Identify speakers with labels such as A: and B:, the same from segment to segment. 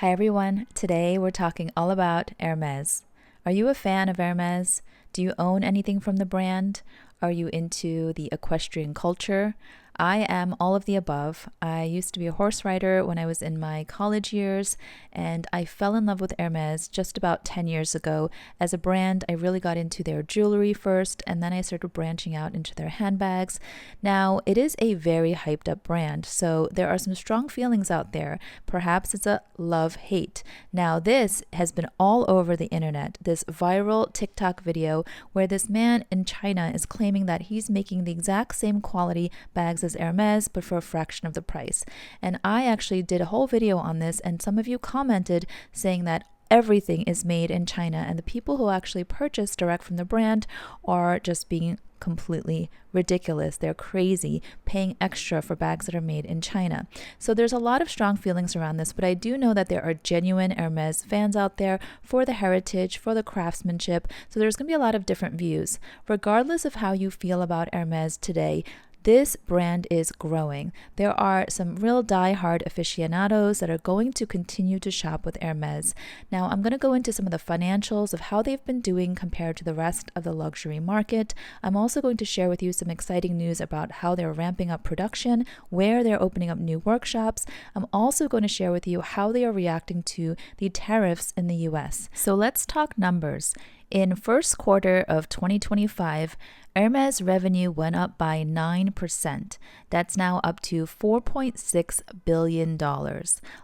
A: Hi everyone, today we're talking all about Hermes. Are you a fan of Hermes? Do you own anything from the brand? Are you into the equestrian culture? I am all of the above. I used to be a horse rider when I was in my college years, and I fell in love with Hermes just about 10 years ago. As a brand, I really got into their jewelry first, and then I started branching out into their handbags. Now, it is a very hyped up brand, so there are some strong feelings out there. Perhaps it's a love-hate. Now, this has been all over the internet, this viral TikTok video where this man in China is claiming that he's making the exact same quality bags as Hermes, but for a fraction of the price. And I actually did a whole video on this, and some of you commented saying that everything is made in China, and the people who actually purchase direct from the brand are just being completely ridiculous. They're crazy paying extra for bags that are made in China. So there's a lot of strong feelings around this, but I do know that there are genuine Hermes fans out there for the heritage, for the craftsmanship. So there's going to be a lot of different views. Regardless of how you feel about Hermes today, this brand is growing. There are some real die-hard aficionados that are going to continue to shop with Hermes. Now, I'm going to go into some of the financials of how they've been doing compared to the rest of the luxury market. I'm also going to share with you some exciting news about how they're ramping up production, where they're opening up new workshops. I'm also going to share with you how they are reacting to the tariffs in the US. So let's talk numbers. In first quarter of 2025, Hermes revenue went up by 9%. That's now up to $4.6 billion.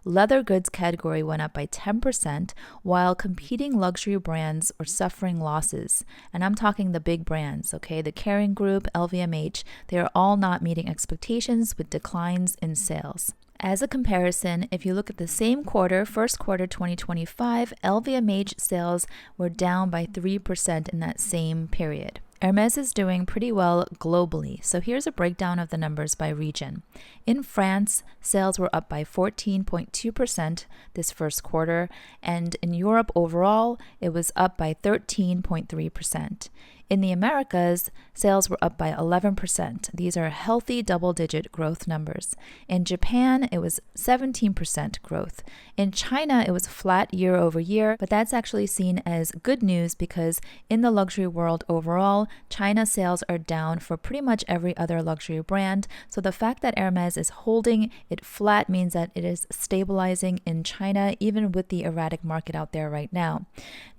A: Leather goods category went up by 10%, while competing luxury brands are suffering losses. And I'm talking the big brands, okay? The Kering Group, LVMH, they are all not meeting expectations with declines in sales. As a comparison, if you look at the same quarter, first quarter 2025, LVMH sales were down by 3% in that same period. Hermes is doing pretty well globally. So here's a breakdown of the numbers by region. In France, sales were up by 14.2% this first quarter, and in Europe overall, it was up by 13.3%. In the Americas, sales were up by 11%. These are healthy double-digit growth numbers. In Japan, it was 17% growth. In China, it was flat year over year, but that's actually seen as good news because in the luxury world overall, China sales are down for pretty much every other luxury brand. So the fact that Hermes is holding it flat means that it is stabilizing in China, even with the erratic market out there right now.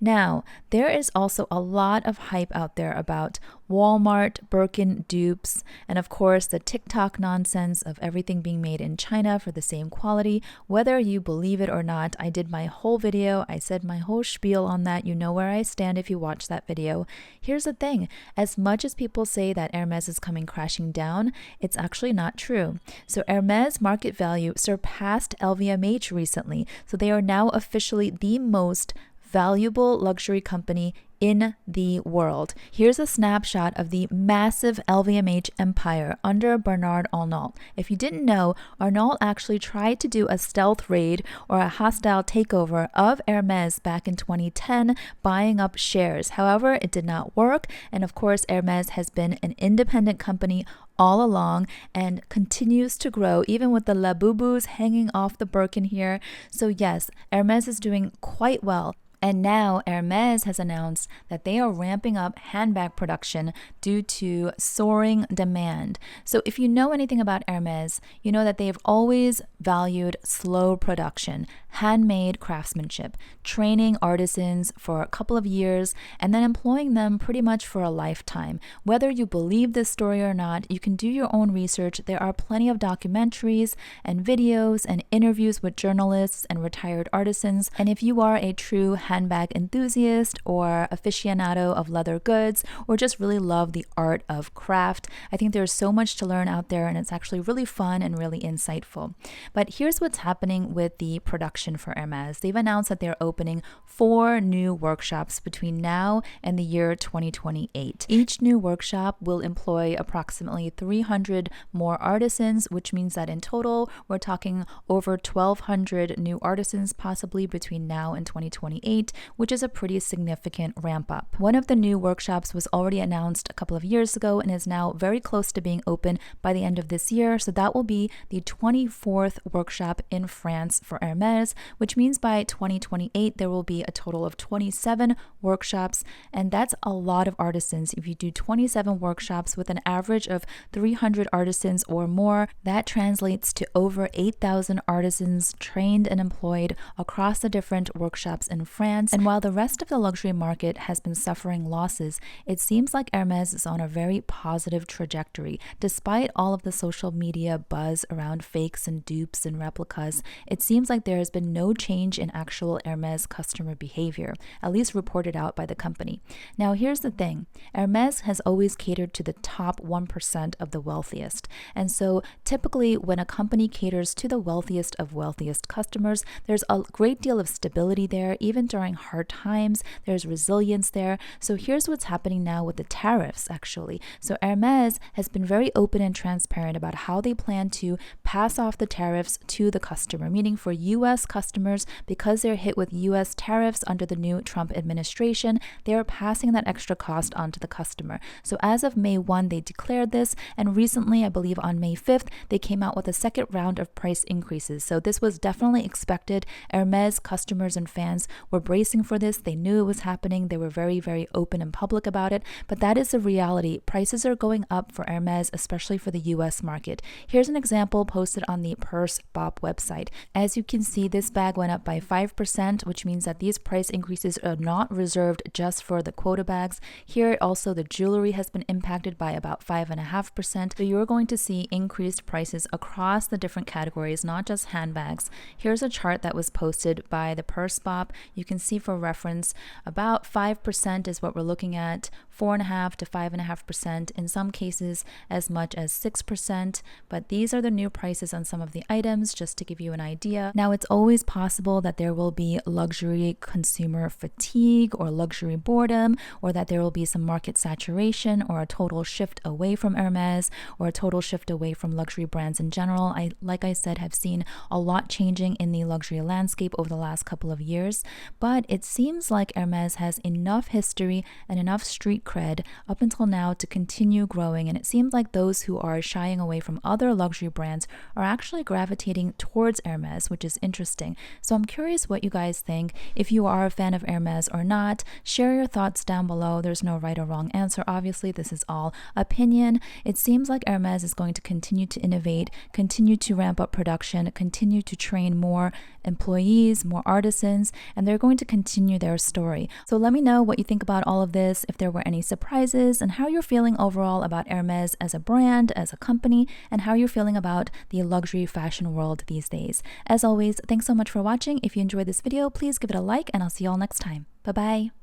A: Now, there is also a lot of hype out there about Walmart, Birkin dupes, and of course the TikTok nonsense of everything being made in China for the same quality. Whether you believe it or not, I did my whole video. I said my whole spiel on that. You know where I stand if you watch that video. Here's the thing. As much as people say that Hermes is coming crashing down, it's actually not true. So Hermes market value surpassed LVMH recently. So they are now officially the most valuable luxury company in the world. Here's a snapshot of the massive LVMH empire under Bernard Arnault. If you didn't know, Arnault actually tried to do a stealth raid or a hostile takeover of Hermes back in 2010, buying up shares. However, it did not work, and of course, Hermes has been an independent company all along and continues to grow, even with the Labubus hanging off the Birkin here. So yes, Hermes is doing quite well. And now Hermes has announced that they are ramping up handbag production due to soaring demand. So if you know anything about Hermes, you know that they've always valued slow production, handmade craftsmanship, training artisans for a couple of years, and then employing them pretty much for a lifetime. Whether you believe this story or not, you can do your own research. There are plenty of documentaries and videos and interviews with journalists and retired artisans. And if you are a true handbag enthusiast or aficionado of leather goods, or just really love the art of craft, I think there's so much to learn out there, and it's actually really fun and really insightful. But here's what's happening with the production for Hermes. They've announced that they're opening 4 new workshops between now and the year 2028. Each new workshop will employ approximately 300 more artisans, which means that in total, we're talking over 1,200 new artisans possibly between now and 2028. 2028, which is a pretty significant ramp up. One of the new workshops was already announced a couple of years ago and is now very close to being open by the end of this year. So that will be the 24th workshop in France for Hermes, which means by 2028 there will be a total of 27 workshops, and that's a lot of artisans. If you do 27 workshops with an average of 300 artisans or more, that translates to over 8,000 artisans trained and employed across the different workshops in France. And while the rest of the luxury market has been suffering losses, it seems like Hermes is on a very positive trajectory. Despite all of the social media buzz around fakes and dupes and replicas, it seems like there has been no change in actual Hermes customer behavior, at least reported out by the company. Now, here's the thing. Hermes has always catered to the top 1% of the wealthiest. And so typically when a company caters to the wealthiest of wealthiest customers, there's a great deal of stability there. Even during hard times, there's resilience there. So here's what's happening now with the tariffs, actually. So Hermes has been very open and transparent about how they plan to pass off the tariffs to the customer, meaning for US customers, because they're hit with US tariffs under the new Trump administration, they are passing that extra cost onto the customer. So as of May 1, they declared this, and recently, I believe on May 5th, they came out with a second round of price increases. So this was definitely expected. Hermes customers and fans were bracing for this. They knew it was happening. They were very, very open and public about it. But that is the reality. Prices are going up for Hermes, especially for the US market. Here's an example posted on the Purse Bop website. As you can see, this bag went up by 5%, which means that these price increases are not reserved just for the quota bags. Here also the jewelry has been impacted by about 5.5%. So you're going to see increased prices across the different categories, not just handbags. Here's a chart that was posted by the Purse Bop. You can see for reference about 5% is what we're looking at, 4.5% to 5.5%, in some cases as much as 6%. But these are the new prices on some of the items, just to give you an idea. Now, it's always possible that there will be luxury consumer fatigue or luxury boredom, or that there will be some market saturation or a total shift away from Hermes or a total shift away from luxury brands in general. Like I said, have seen a lot changing in the luxury landscape over the last couple of years, but it seems like Hermes has enough history and enough street cred up until now to continue growing, and it seems like those who are shying away from other luxury brands are actually gravitating towards Hermes, which is interesting. So I'm curious what you guys think. If you are a fan of Hermes or not, share your thoughts down below. There's no right or wrong answer. Obviously, this is all opinion. It seems like Hermes is going to continue to innovate, continue to ramp up production, continue to train more employees, more artisans, and they're going to continue their story. So let me know what you think about all of this, if there were any surprises, and how you're feeling overall about Hermes as a brand, as a company, and how you're feeling about the luxury fashion world these days. As always, thanks so much for watching. If you enjoyed this video, please give it a like, and I'll see you all next time. Bye-bye.